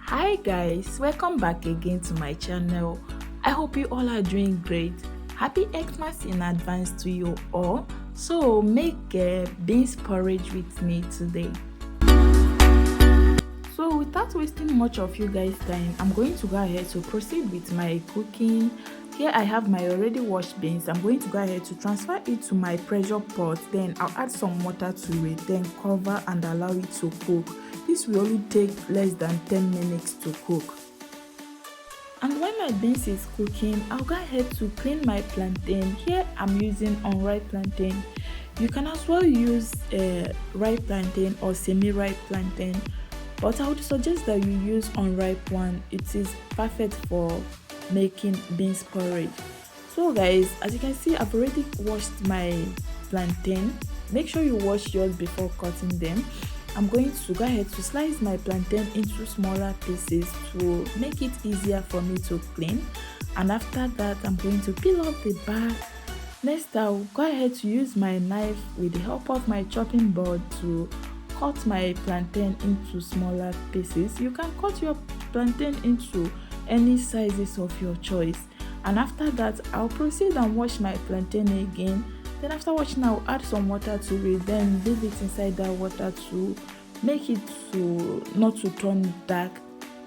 Hi guys, welcome back again to my channel. I hope you all are doing great. Happy Xmas in advance to you all. So make beans porridge with me today. So without wasting much of you guys time, I'm going to go ahead to proceed with my cooking. Here I have my already washed beans. I'm going to go ahead to transfer it to my pressure pot. Then I'll add some water to it, then cover and allow it to cook. This will only take less than 10 minutes to cook. And while my beans is cooking, I'll go ahead to clean my plantain. Here I'm using unripe plantain. You can as well use ripe plantain or semi-ripe plantain, but I would suggest that you use unripe one. It is perfect for making beans porridge. So guys, as you can see, I've already washed my plantain. Make sure you wash yours before cutting them. I'm going to go ahead to slice my plantain into smaller pieces to make it easier for me to clean. And after that, I'm going to peel off the back. Next, I'll go ahead to use my knife with the help of my chopping board to cut my plantain into smaller pieces. You can cut your plantain into any sizes of your choice. And after that, I'll proceed and wash my plantain again. Then after washing, I'll add some water to it, then leave it inside that water to make it not to turn dark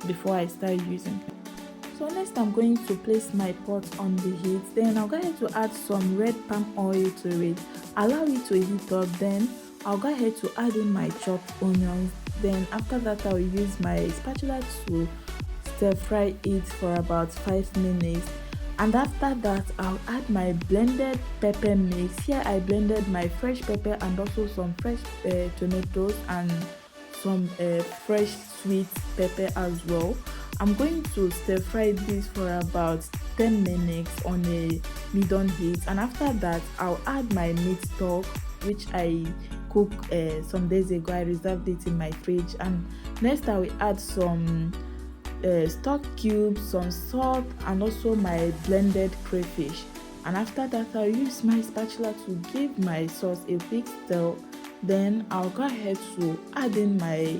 before I start using it. So next, I'm going to place my pot on the heat. Then I'll go ahead to add some red palm oil to it. Allow it to heat up. Then I'll go ahead to add in my chopped onions. Then after that, I'll use my spatula to stir fry it for about 5 minutes. And after that, I'll add my blended pepper mix. Here I blended my fresh pepper and also some fresh tomatoes and some fresh sweet pepper as well. I'm going to stir fry this for about 10 minutes on a medium heat. And after that, I'll add my meat stock, which I cooked some days ago. I reserved it in my fridge. And next, I will add some stock cubes, some salt, and also my blended crayfish. And after that, I'll use my spatula to give my sauce a quick stir. Then I'll go ahead to add in my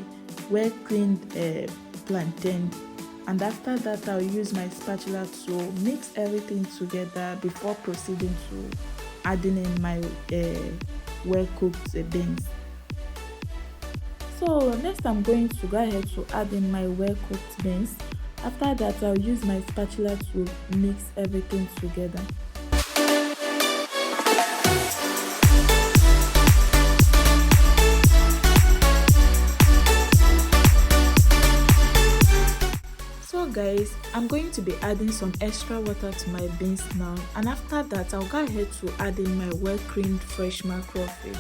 well cleaned plantain. And after that, I'll use my spatula to mix everything together before proceeding to adding in my well cooked beans. So next, I'm going to go ahead to add in my well cooked beans. After that, I'll use my spatula to mix everything together. So guys, I'm going to be adding some extra water to my beans now, and after that, I'll go ahead to add in my well creamed fresh mackerel fish.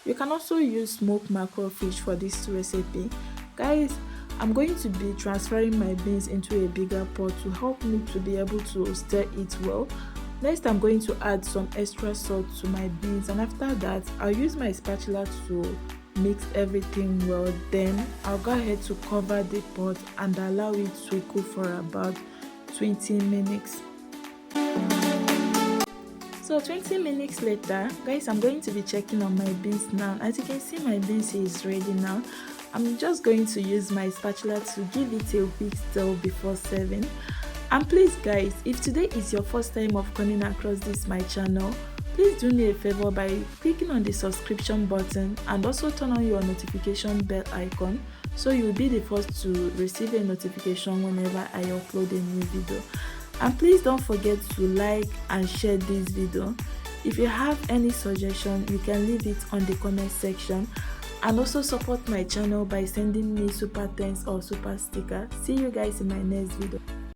You can also use smoked mackerel fish for this recipe. Guys, I'm going to be transferring my beans into a bigger pot to help me to be able to stir it well. Next, I'm going to add some extra salt to my beans, and after that, I'll use my spatula to mix everything well. Then I'll go ahead to cover the pot and allow it to cook for about 20 minutes. So 20 minutes later, guys, I'm going to be checking on my beans now. As you can see, my beans is ready now. I'm just going to use my spatula to give it a quick stir before serving. And please guys, if today is your first time of coming across this my channel, please do me a favor by clicking on the subscription button and also turn on your notification bell icon so you'll be the first to receive a notification whenever I upload a new video. And please don't forget to like and share this video. If you have any suggestion, you can leave it on the comment section, and also support my channel by sending me super thanks or super sticker. See you guys in my next video.